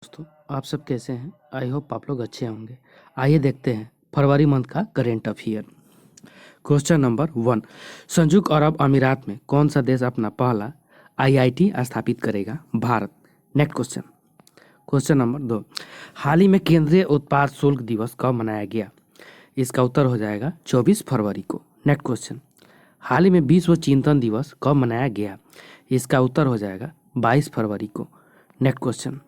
दोस्तों, आप सब कैसे हैं? आई होप आप लोग अच्छे होंगे। आइए देखते हैं फरवरी मंथ का करेंट अफेयर। Question number 1। संयुक्त अरब अमीरात में कौन सा देश अपना पहला आईआईटी स्थापित करेगा? Bharat. Next question. Question number 2। हाल ही में केंद्रीय उत्पाद शुल्क दिवस कब मनाया गया? इसका उत्तर हो जाएगा 24 फरवरी को। Next question. हाल ही में विश्व चिंतन दिवस कब मनाया गया? इसका उत्तर हो जाएगा 22 फरवरी को। Next question.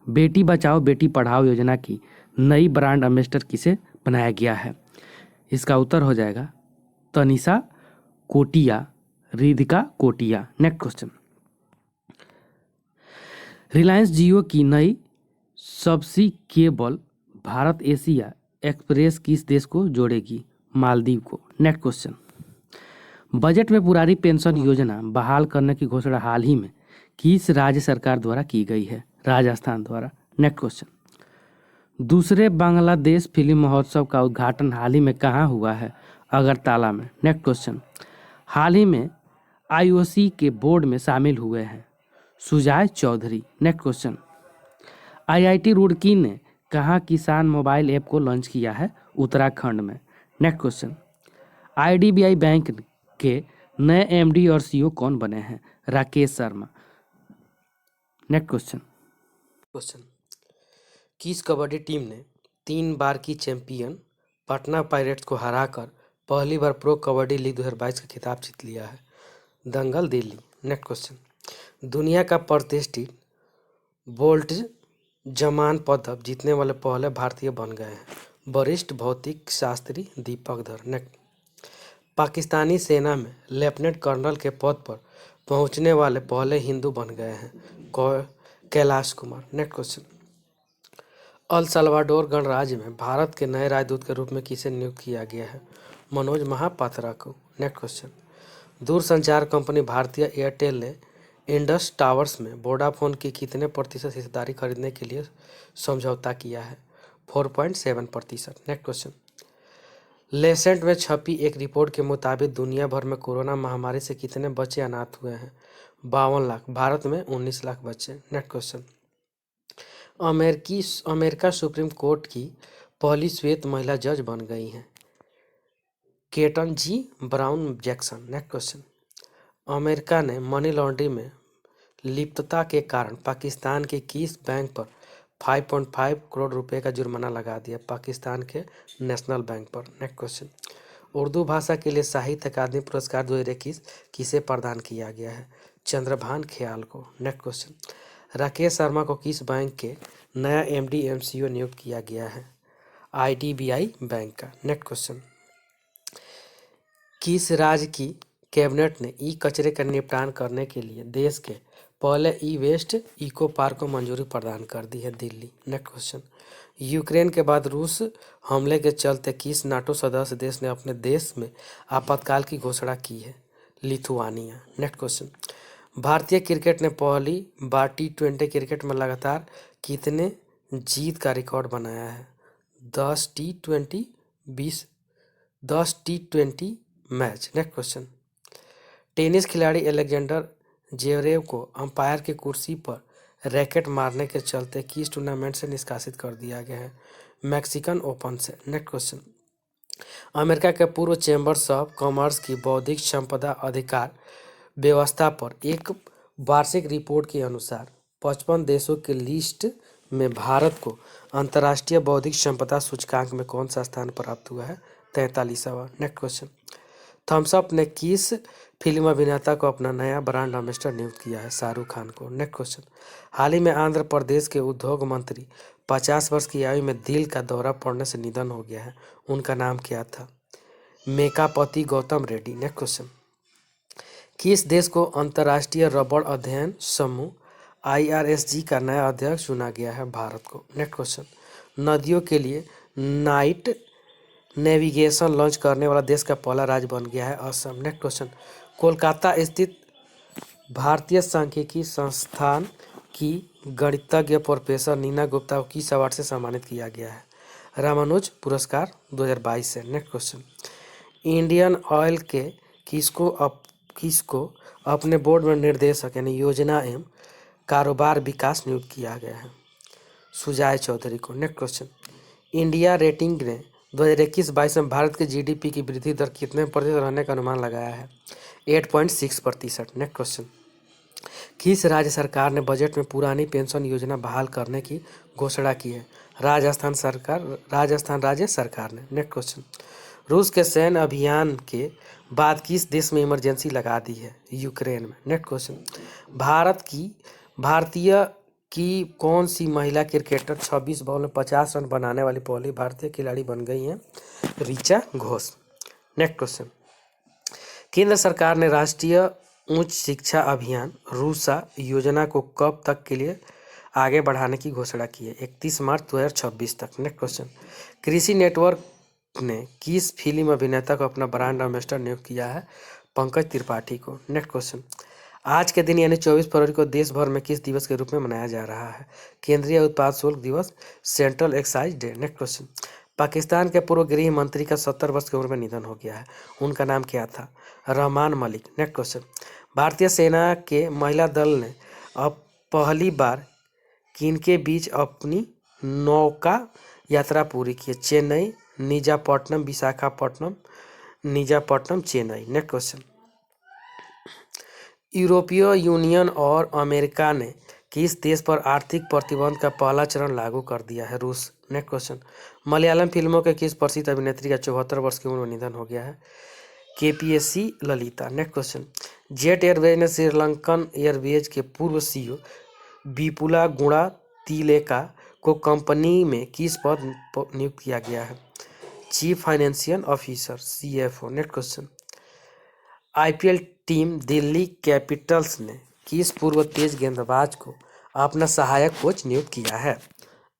बेटी बचाओ बेटी पढ़ाओ योजना की नई ब्रांड एम्बेसडर किसे बनाया गया है? इसका उत्तर हो जाएगा Tanisha Kotia, Ridhika Kotia. Next question. Reliance Jio की नई subsea cable Bharat Asia express किस देश को जोड़ेगी? मालदीव को। Next question. बजट में पुरानी पेंशन योजना बहाल करने की घोषणा हाल ही में किस राज्य सरकार द्वारा की गई है? राजस्थान द्वारा। Next question. दूसरे बांग्लादेश फिल्म महोत्सव का उद्घाटन हाल ही में कहाँ हुआ है? अगरतला में। Next question. हाल ही में आईओसी के बोर्ड में शामिल हुए हैं Sujay Chaudhary. Next question. IIT Roorkee ने कहाँ किसान मोबाइल ऐप को लॉन्च किया है? उत्तराखंड में। Next question. आईडीबीआई बैंक के नए एमडी और सीईओ कौन बने हैं? राकेश शर्मा। Next question. किस कबड्डी टीम ने 3 बार की चैंपियन पटना पायरेट्स को हराकर पहली बार प्रो कबड्डी लीग 2022 का खिताब जीत लिया है? दंगल दिल्ली। Next question. दुनिया का प्रतिष्ठित बोल्ट जमान पदक जीतने वाले पहले भारतीय बन गए हैं? वरिष्ठ भौतिक शास्त्री दीपक धर। नेक्स्ट। पाकिस्तानी सेना में लेफ्टिनेंट कर्नल के पद पर पहुंचने वाले पहले हिंदू बन गए हैं? Kailash Kumar. Next question. El Salvador गणराज्य में भारत के नए राजदूत के रूप में किसे नियुक्त किया गया है? मनोज महापात्रा को। Next question. दूरसंचार कंपनी भारतीय एयरटेल ने इंडस टावर्स में वोडाफोन की कितने प्रतिशत हिस्सेदारी खरीदने के लिए समझौता किया है? 4.7%। Next question. लेसेंट में छपी एक रिपोर्ट के मुताबिक दुनिया भर में कोरोना महामारी से कितने बच्चे अनाथ हुए हैं? 52 लाख। भारत में 19 लाख बच्चे। Next question. America supreme court की पहली श्वेत महिला जज बन गई हैं? Ketanji Brown Jackson. Next question. America ने मनी लॉन्ड्रिंग में लिप्तता के कारण पाकिस्तान के किस बैंक पर 5.5 करोड़ रुपए का जुर्माना लगा दिया? पाकिस्तान के नेशनल बैंक पर। Next question. उर्दू भाषा के लिए साहित्य अकादमी पुरस्कार 2021 किसे प्रदान किया गया है? चंद्रभान ख्याल को। Next question. राकेश शर्मा को किस बैंक के नया एमडी एमसीओ नियुक्त किया गया है? आईडीबीआई बैंक का। Next question. किस राज्य की कैबिनेट ने ई कचरे का निपटान करने के लिए देश के पहले ई वेस्ट इको पार्क को मंजूरी प्रदान कर दी है? दिल्ली। Next question. यूक्रेन के बाद रूस हमले के चलते किस नाटो सदस्य देश ने अपने देश में आपातकाल की घोषणा की है? लिथुआनिया। Next question. भारतीय क्रिकेट ने पहली बार T20 क्रिकेट में लगातार कितने जीत का रिकॉर्ड बनाया है? 10 T20 match. Next question. Tennis खिलाड़ी एलेक्जेंडर जेवरेव को अंपायर की कुर्सी पर रैकेट मारने के चलते किस टूर्नामेंट से निष्कासित कर दिया गया है? मैक्सिकन ओपन से। Next question. अमेरिका के पूर्व चैम्बर्स ऑफ कॉमर्स की बौद्धिक संपदा अधिकार व्यवस्था पर एक वार्षिक रिपोर्ट के अनुसार 55 देशों की लिस्ट में भारत को अंतर्राष्ट्रीय बौद्धिक संपदा सूचकांक में कौन सा स्थान प्राप्त हुआ है? 43वां। Next question. थम्स अप ने किस फिल्म अभिनेता को अपना नया ब्रांड एम्बेसडर नियुक्त किया है? शाहरुख खान को। Next question. हाल ही में आंध्र प्रदेश के उद्योग मंत्री 50 वर्ष की आयु में दिल का दौरा पड़ने से निधन हो गया है, उनका नाम क्या था? मेकापति गौतम रेड्डी। Next question. किस देश को अंतर्राष्ट्रीय रबड़ अध्ययन समूह IRSG का नया अध्यक्ष चुना गया है? भारत को। Next question. नदियों के लिए नाइट नेविगेशन लॉन्च करने वाला देश का पहला राज्य बन गया है असम। Next question. कोलकाता स्थित भारतीय सांख्यिकी संस्थान की गणितज्ञ प्रोफेसर नीना गुप्ता को किस अवार्ड से सम्मानित किया गया है? रामानुज पुरस्कार 2022 से। Next question. इंडियन ऑयल के किसको अपने बोर्ड में निर्देशक यानी योजना एवं कारोबार विकास नियुक्त किया गया है? सुजय चौधरी को। नेक्स्ट क्वेश्चन, इंडिया रेटिंग ने 2021-22 में भारत के जीडीपी की वृद्धि दर कितने प्रतिशत रहने का अनुमान लगाया है? 8.6%। नेक्स्ट क्वेश्चन, किस राज्य सरकार ने बजट में पुरानी पेंशन योजना बहाल करने की घोषणा की है? राजस्थान राज्य सरकार ने। नेक्स्ट क्वेश्चन, रूस के सैन्य अभियान के बाद किस देश में इमरजेंसी लगा दी है? यूक्रेन में। नेक्स्ट क्वेश्चन, भारतीय की कौन सी महिला क्रिकेटर 26 बॉल में 50 रन बनाने वाली पहली भारतीय खिलाड़ी बन गई हैं? ऋचा घोष। नेक्स्ट क्वेश्चन, केंद्र सरकार ने राष्ट्रीय उच्च शिक्षा अभियान रूसा योजना को कब तक के लिए आगे बढ़ाने की घोषणा की है? 31 मार्च 2026 तक। नेक्स्ट क्वेश्चन, कृषि नेटवर्क ने किस फिल्म अभिनेता को अपना ब्रांड एम्बेसडर नियुक्त किया है? पंकज त्रिपाठी को। नेक्स्ट क्वेश्चन, आज के दिन यानी 24 फरवरी को देश भर में किस दिवस के रूप में मनाया जा रहा है? केंद्रीय उत्पाद शुल्क दिवस, central excise day. Next question, Pakistan के पूर्व गृह मंत्री का 70 वर्ष की उम्र में निधन हो गया है, उनका नाम क्या था? रहमान मलिक। नेक्स्ट क्वेश्चन, भारतीय सेना के महिला दल ने अब पहली बार किनके बीच अपनी नौका यात्रा पूरी की है? चेन्नई, निजापट्टनम, विशाखापट्टनम, निजापट्टनम, चेन्नई। नेक्स्ट क्वेश्चन, यूरोपीय यूनियन और अमेरिका ने किस देश पर आर्थिक प्रतिबंध का पहला चरण लागू कर दिया है? रूस। नेक्स्ट क्वेश्चन, मलयालम फिल्मों के किस प्रसिद्ध अभिनेत्री का 74 वर्ष की उम्र में निधन हो गया है? KPSC Lalita. Next question, jet Airways ने श्रीलंकन एयरवेज के पूर्व सीईओ विपुला गुणा तिलेका को कंपनी में किस पद पर नियुक्त किया गया है? Chief financial officer, CFO. Next question, IPL team Delhi Capitals ने किस पूर्व तेज गेंदबाज को अपना सहायक कोच नियुक्त किया है?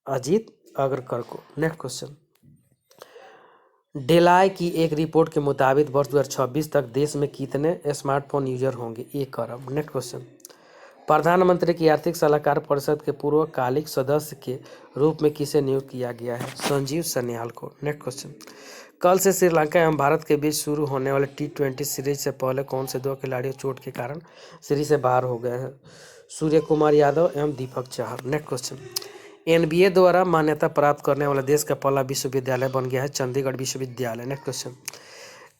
अजीत अग्रकर को। नेक्स्ट क्वेश्चन, डेलाय की एक रिपोर्ट के मुताबिक वर्ष 2026 तक देश में कितने स्मार्टफोन यूजर होंगे? 1 अरब। नेक्स्ट क्वेश्चन, प्रधानमंत्री की आर्थिक सलाहकार परिषद के पूर्वकालिक सदस्य के रूप में किसे नियुक्त किया गया है? संजीव सन्याल को। नेक्स्ट क्वेश्चन, कल से श्रीलंका एवं भारत के बीच शुरू होने वाले T20 सीरीज से पहले कौन से 2 खिलाड़ी चोट के कारण सीरीज से बाहर हो गए हैं? सूर्य कुमार यादव एवं Deepak Chahar. Next question, NBA द्वारा मान्यता प्राप्त करने वाला देश का पहला विश्वविद्यालय बन गया है चंडीगढ़ विश्वविद्यालय। नेक्स्ट क्वेश्चन,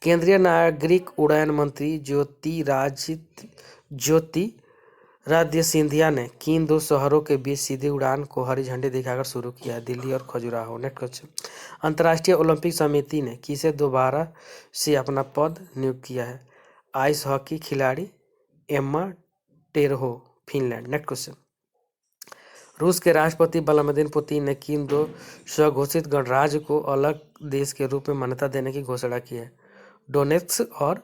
केंद्रीय नागरिक उड्डयन मंत्री ज्योतिरादित्य सिंधिया ने किन 2 शहरों के बीच सीधी उड़ान को हरी झंडी दिखाकर शुरू किया है? दिल्ली और खजुराहो। नेक्स्ट क्वेश्चन, अंतर्राष्ट्रीय ओलंपिक समिति ने किसे दोबारा से अपना पद नियुक्त किया है? आइस हॉकी खिलाड़ी एम्मा टेरहो, फिनलैंड। नेक्स्ट क्वेश्चन, रूस के राष्ट्रपति व्लादिमीर पुतिन ने किन 2 स्वघोषित गणराज्य को अलग देश के रूप में मान्यता देने की घोषणा की है? डोनेत्स्क और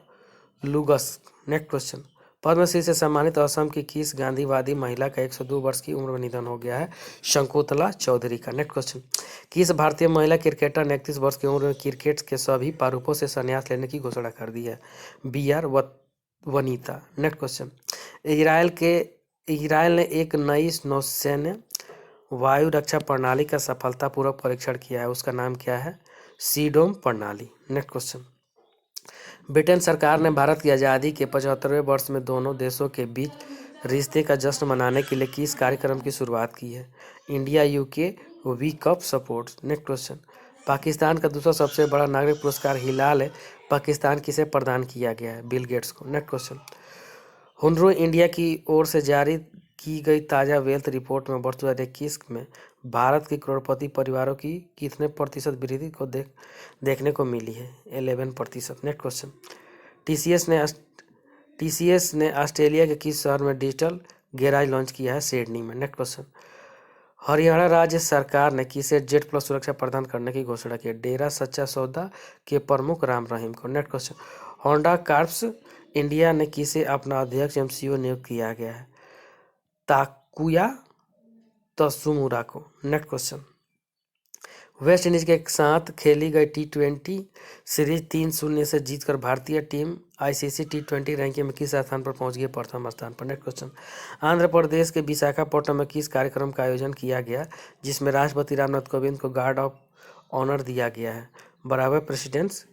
लुगंस्क। नेक्स्ट क्वेश्चन, पद्मश्री से सम्मानित असम की किस गांधीवादी महिला का 102 वर्ष की उम्र में निधन हो गया है? शकुंतला चौधरी का। नेक्स्ट क्वेश्चन, किस भारतीय महिला क्रिकेटर ने 31 वर्ष की उम्र में क्रिकेट के सभी प्रारूपों से संन्यास लेने की घोषणा कर दी है? BR Vanita. Next question, Israel ने एक नई नौसैन्य वायु रक्षा प्रणाली का सफलतापूर्वक परीक्षण किया है, उसका नाम क्या है? सीडोम प्रणाली। नेक्स्ट क्वेश्चन, ब्रिटेन सरकार ने भारत की आज़ादी के 75वें वर्ष में दोनों देशों के बीच रिश्ते का जश्न मनाने के लिए किस कार्यक्रम की शुरुआत की है? India UK V cup support. Next question, Pakistan का दूसरा सबसे बड़ा नागरिक पुरस्कार हिलाल पाकिस्तान किसे प्रदान किया गया है? बिल गेट्स को। नेक्स्ट क्वेश्चन, हुनर इंडिया की ओर से जारी की गई ताज़ा वेल्थ रिपोर्ट में वर्ष 2021 में भारत के करोड़पति परिवारों की कितने प्रतिशत वृद्धि को देखने को मिली है? 11%। नेक्स्ट क्वेश्चन, टीसीएस ने ऑस्ट्रेलिया के किस शहर में डिजिटल गैराज लॉन्च किया है? सिडनी में। नेक्स्ट क्वेश्चन, हरियाणा राज्य सरकार ने किसे जेड प्लस सुरक्षा प्रदान करने की घोषणा की? डेरा सच्चा सौदा के प्रमुख राम रहीम को। Next question, Honda carps India ने किसे अपना अध्यक्ष एवं CEO नियुक्त किया गया है? ताकुया तसुमुरा को। नेक्स्ट क्वेश्चन, वेस्ट इंडीज के साथ खेली गई T20 सीरीज 3-0 से जीतकर भारतीय टीम ICC T20 रैंकिंग में किस स्थान पर पहुंच गई? प्रथम स्थान पर। नेक्स्ट क्वेश्चन, आंध्र प्रदेश के विशाखापट्टनम में किस कार्यक्रम का आयोजन किया गया जिसमें राष्ट्रपति रामनाथ कोविंद को गार्ड ऑफ ऑनर दिया गया है? बराबर presidents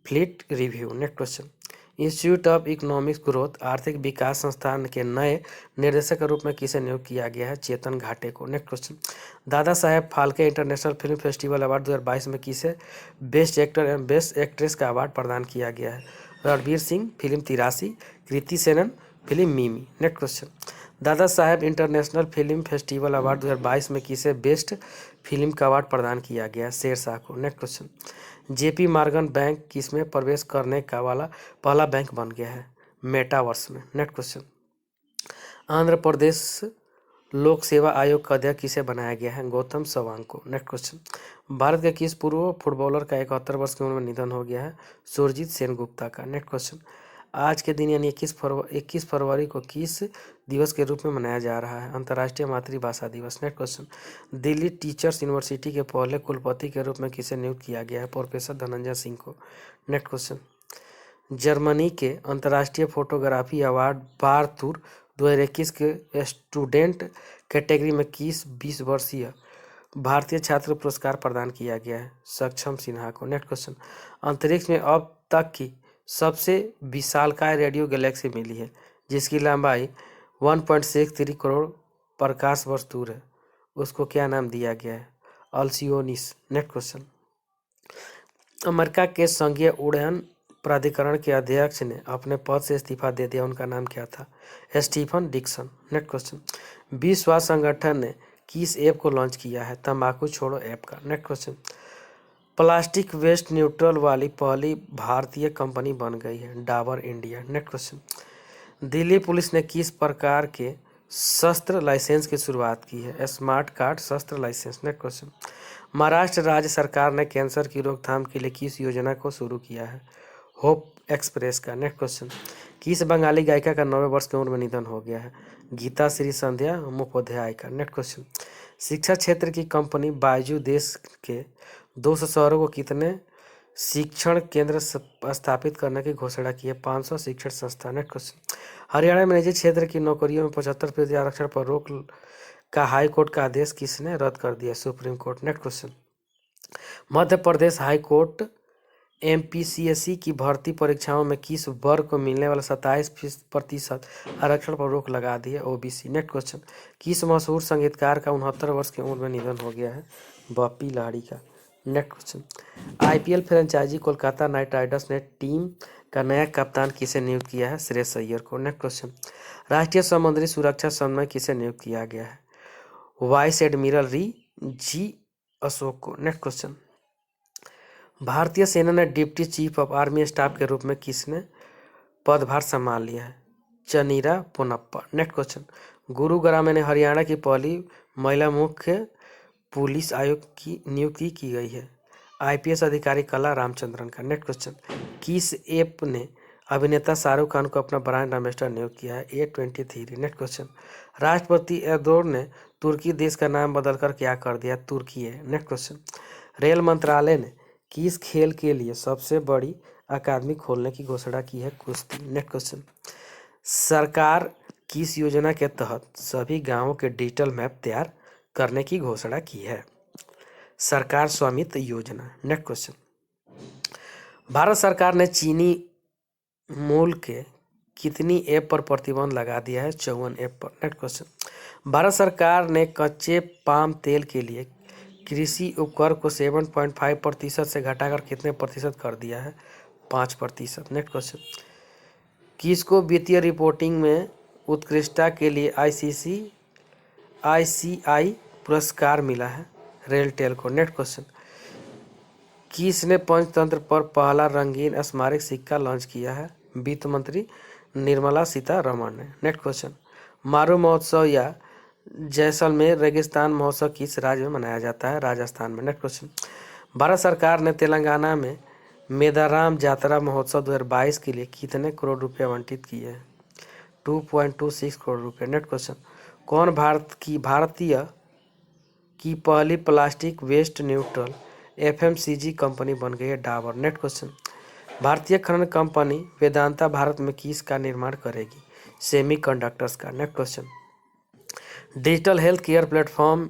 fleet review. Next question, institute of economics growth आर्थिक विकास संस्थान के नए निर्देशक के रूप में किसे नियुक्त किया गया है? चेतन घाटे को। Next question, Dada Saheb Phalke international film festival award 2022 में किसे बेस्ट एक्टर एवं बेस्ट एक्ट्रेस का अवार्ड प्रदान किया गया है? Ranveer Singh, film 83, Kriti Sanon, film Mimi. Next question, Dada Saheb international film festival award 2022 में किसे बेस्ट फिल्म का अवार्ड प्रदान किया गया? शेरशाह को। Next question, JP Morgan bank किसमें प्रवेश करने का वाला पहला बैंक बन गया है? मेटावर्स में। नेक्स्ट क्वेश्चन, आंध्र प्रदेश लोक सेवा आयोग का अध्यक्ष किसे बनाया गया है? गौतम सवांग को। नेक्स्ट क्वेश्चन, भारत के किस पूर्व फुटबॉलर का 71 वर्ष की उम्र में निधन हो गया है? सुरजीत सेनगुप्ता का। नेक्स्ट क्वेश्चन, आज के दिन यानी 21 फरवरी को किस दिवस के रूप में मनाया जा रहा है? अंतर्राष्ट्रीय मातृभाषा दिवस। Next question, Delhi teachers university के पहले कुलपति के रूप में किसे नियुक्त किया गया है? प्रोफेसर धनंजय सिंह को। नेक्स्ट क्वेश्चन, जर्मनी के अंतर्राष्ट्रीय फोटोग्राफी अवार्ड बारतूर 2021 के स्टूडेंट कैटेगरी में किस 20 वर्षीय भारतीय छात्र पुरस्कार प्रदान किया गया है? सक्षम सिन्हा को। नेक्स्ट क्वेश्चन, अंतरिक्ष में अब तक की सबसे विशालकाय रेडियो गैलेक्सी मिली है जिसकी लंबाई 1.63 करोड़ प्रकाश वर्ष दूर है, उसको क्या नाम दिया गया है? अल्सियोनिस। नेक्स्ट क्वेश्चन, अमेरिका के संघीय उड़ान प्राधिकरण के अध्यक्ष ने अपने पद से इस्तीफा दे दिया, उनका नाम क्या था? Stephen Dixon. नेक्स्ट क्वेश्चन, विश्व स्वास्थ्य संगठन ने किस ऐप को लॉन्च किया है? तंबाकू छोड़ो ऐप का। Next question, plastic waste neutral वाली पहली भारतीय कंपनी बन गई है Dabur India. Next question, Delhi police ने किस प्रकार के शस्त्र लाइसेंस की शुरुआत की है? स्मार्ट कार्ड शस्त्र लाइसेंस। नेक्स्ट क्वेश्चन, महाराष्ट्र राज्य सरकार ने कैंसर की रोकथाम के लिए किस योजना को शुरू किया है? होप एक्सप्रेस का। नेक्स्ट क्वेश्चन, किस बंगाली गायिका का 90 वर्ष की उम्र में निधन हो गया है? गीता श्री संध्या मुखोपाध्याय का। नेक्स्ट क्वेश्चन, शिक्षा क्षेत्र की कंपनी बायजू देश के 200 शहरों को कितने शिक्षण केंद्र स्थापित करने की घोषणा की है? 500 शिक्षण संस्थान। नेक्स्ट क्वेश्चन, हरियाणा में निजी क्षेत्र की नौकरियों में 75% आरक्षण पर रोक का हाई कोर्ट का आदेश किसने रद्द कर दिया? Supreme court. Next question, Madhya Pradesh high court एमपीसीएससी की भर्ती परीक्षाओं में किस वर्ग को मिलने वाला 27% आरक्षण पर रोक लगा दी है? ओबीसी। नेक्स्ट क्वेश्चन, किस मशहूर संगीतकार का 69 वर्ष की उम्र में निधन हो गया है? बप्पी लाहिड़ी का। Next question, IPL franchisee Kolkata Knight Riders ने टीम का नया कप्तान किसे नियुक्त किया है? श्रेयस अय्यर को। नेक्स्ट क्वेश्चन, राष्ट्रीय समुद्री सुरक्षा समन्वय किसे नियुक्त किया गया है? वाइस एडमिरल री जी अशोक को। नेक्स्ट क्वेश्चन, भारतीय सेना ने deputy chief of army staff के रूप में किसने पदभार संभाल लिया है? चनीरा पोनप्पा। नेक्स्ट क्वेश्चन, गुरुग्राम में हरियाणा की पहली महिला मुख्य पुलिस आयुक्त की नियुक्ति की गई है? आईपीएस अधिकारी कला रामचंद्रन का। नेक्स्ट क्वेश्चन, किस ऐप ने अभिनेता शाहरुख खान को अपना ब्रांड एम्बेसडर नियुक्त किया है? A23। नेक्स्ट क्वेश्चन, राष्ट्रपति एर्दोगन ने तुर्की देश का नाम बदलकर क्या कर दिया? तुर्की है। नेक्स्ट क्वेश्चन, रेल मंत्रालय ने किस खेल के लिए सबसे बड़ी अकादमी खोलने की घोषणा की है? कुश्ती। नेक्स्ट क्वेश्चन, सरकार किस योजना के तहत सभी गांवों के डिजिटल मैप तैयार करने की घोषणा की है? सरकार स्वामित्व योजना। नेक्स्ट क्वेश्चन, भारत सरकार ने चीनी मूल के कितनी ऐप पर प्रतिबंध लगा दिया है? 54 ऐप पर। नेक्स्ट क्वेश्चन, भारत सरकार ने कच्चे पाम तेल के लिए कृषि उपकर को 7.5% से घटाकर कितने प्रतिशत कर दिया है? 5%। नेक्स्ट क्वेश्चन, किसको वित्तीय रिपोर्टिंग में उत्कृष्टता के लिए आईसीआई पुरस्कार मिला है? रेलटेल को। नेक्स्ट क्वेश्चन, किसने पंचतंत्र पर पहला रंगीन स्मारक सिक्का लॉन्च किया है? वित्त मंत्री निर्मला सीतारमण ने। नेक्स्ट क्वेश्चन, मारू महोत्सव या जैसलमेर रेगिस्तान महोत्सव किस राज्य में मनाया जाता है? राजस्थान में। नेक्स्ट क्वेश्चन, भारत सरकार ने तेलंगाना में मेदाराम जातरा महोत्सव 2022 के लिए कितने करोड़ रुपए आवंटित किए हैं? 2.26 करोड़ रुपए। नेक्स्ट क्वेश्चन, कौन भारतीय की पहली plastic waste neutral FMCG company बन गई है? डाबर। नेक्स्ट क्वेश्चन, भारतीय खनन कंपनी वेदांता भारत में किसका निर्माण करेगी? सेमीकंडक्टर्स का। Next question, digital health care platform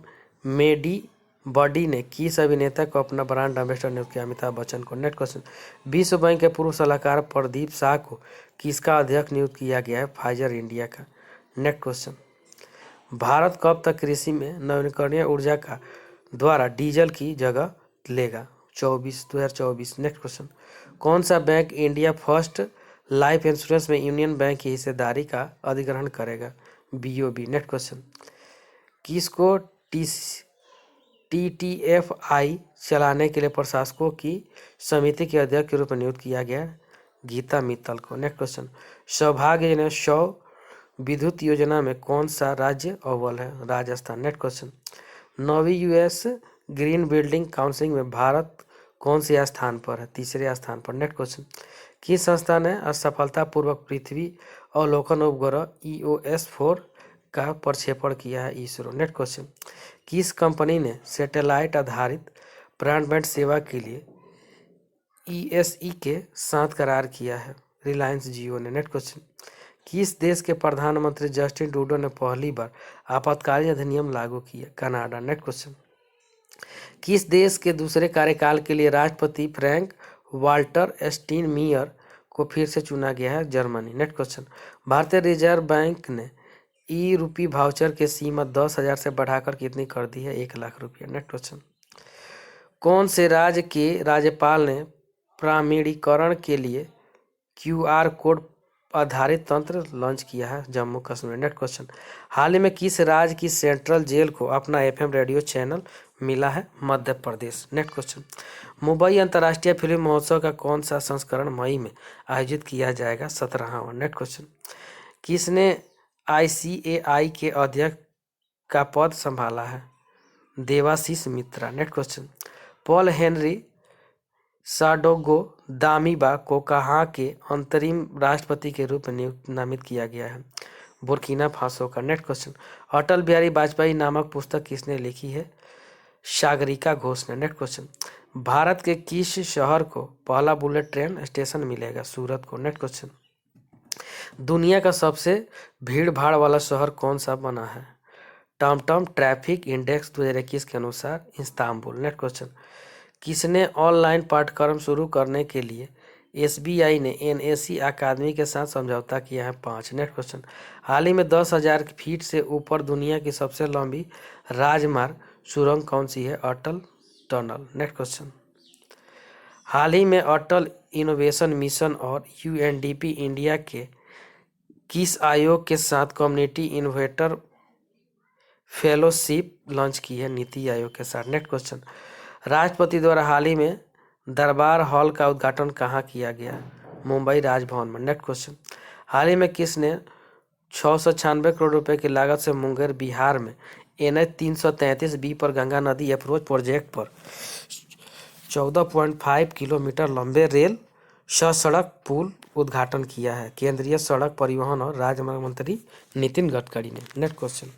body ने किस अभिनेता को अपना ब्रांड एम्बेसडर नियुक्त किया? अमिताभ बच्चन को। नेक्स्ट क्वेश्चन, विश्व बैंक के पूर्व सलाहकार प्रदीप शाह को किसका अध्यक्ष नियुक्त किया गया है? फाइजर इंडिया का। नेक्स्ट क्वेश्चन, भारत कब तक कृषि में नवीकरणीय ऊर्जा का द्वारा डीजल की जगह लेगा? 2024। नेक्स्ट क्वेश्चन, कौन सा bank India first life insurance में यूनियन बैंक की हिस्सेदारी का अधिग्रहण करेगा? बीओबी। नेक्स्ट क्वेश्चन, किसको टीटीएफआई चलाने के लिए प्रशासकों की समिति के अध्यक्ष के रूप में नियुक्त किया गया? गीता मित्तल को। नेक्स्ट क्वेश्चन, सौभाग्य योजना सौर विद्युत योजना में कौन सा राज्य अव्वल है? राजस्थान। नेक्स्ट क्वेश्चन, 9वीं यूएस ग्रीन बिल्डिंग काउंसिल में भारत कौन से स्थान पर है? तीसरे स्थान पर। नेक्स्ट क्वेश्चन, किस संस्था ने असफलतापूर्वक पृथ्वी अवलोकन उपग्रह EOS-4 का प्रक्षेपण किया है? इसरो। नेक्स्ट क्वेश्चन, किस कंपनी ने सैटेलाइट आधारित ब्रॉडबैंड सेवा के लिए ESE के साथ करार किया है? रिलायंस जियो ने। नेक्स्ट क्वेश्चन, किस देश के प्रधानमंत्री जस्टिन ट्रूडो ने पहली बार आपातकालीन अधिनियम लागू किया? कनाडा। नेक्स्ट क्वेश्चन, किस देश के दूसरे कार्यकाल के लिए राष्ट्रपति फ्रैंक वाल्टर स्टीनमीयर को फिर से चुना गया है? जर्मनी। नेक्स्ट क्वेश्चन, भारतीय रिजर्व बैंक ने ई-रूपी वाउचर की सीमा 10,000 से बढ़ाकर कितनी कर दी है? 1,00,000 रुपया। नेक्स्ट क्वेश्चन, कौन से राज्य के राज्यपाल ने प्रमाणीकरण के लिए QR कोड आधारित तंत्र लॉन्च किया है? जम्मू कश्मीर। नेक्स्ट क्वेश्चन, हाल ही में किस राज्य की सेंट्रल जेल को अपना FM रेडियो चैनल मिला है? मध्य प्रदेश। नेक्स्ट क्वेश्चन, मुंबई अंतर्राष्ट्रीय फिल्म महोत्सव का कौन सा संस्करण मई में आयोजित किया जाएगा? 17वां। नेक्स्ट क्वेश्चन, किसने ICAI के अध्यक्ष का पद संभाला है? देवाशीष मित्रा। नेक्स्ट क्वेश्चन, पॉल हेनरी साडोगो दामिबा को कहाँ के अंतरिम राष्ट्रपति के रूप में नामित किया गया है? बुर्किना फासो का। नेक्स्ट क्वेश्चन, अटल बिहारी वाजपेयी नामक पुस्तक किसने लिखी है? सागरिका घोष ने। नेक्स्ट क्वेश्चन, भारत के किस शहर को पहला बुलेट ट्रेन स्टेशन मिलेगा? सूरत को। नेक्स्ट क्वेश्चन, दुनिया का सबसे भीड़ भाड़ वाला शहर कौन सा बना है? टमटम ट्रैफिक इंडेक्स 2021 के अनुसार इस्तांबुल। नेक्स्ट क्वेश्चन, किसने ऑनलाइन पाठ्यक्रम शुरू करने के लिए SBI ने NAC अकादमी के साथ समझौता किया है? 5। नेक्स्ट क्वेश्चन, हाल ही में 10,000 फीट से ऊपर दुनिया की सबसे लंबी राजमार्ग सुरंग कौन सी है? अटल टनल। नेक्स्ट क्वेश्चन, हाल ही में अटल इनोवेशन मिशन और UNDP इंडिया के किस आयोग के साथ कम्युनिटी इनोवेटर फेलोशिप लॉन्च की है? नीति आयोग के साथ। नेक्स्ट क्वेश्चन, राष्ट्रपति द्वारा हाल ही में दरबार हॉल का उद्घाटन कहाँ किया गया? मुंबई राजभवन में। नेक्स्ट क्वेश्चन, हाल ही में किसने 696 करोड़ रुपए की लागत से मुंगेर बिहार में NH 333B पर गंगा नदी अप्रोच प्रोजेक्ट पर 14.5 किलोमीटर लंबे रेल सड़क पुल उद्घाटन किया है? केंद्रीय सड़क परिवहन और राजमार्ग मंत्री नितिन गडकरी ने। नेक्स्ट क्वेश्चन,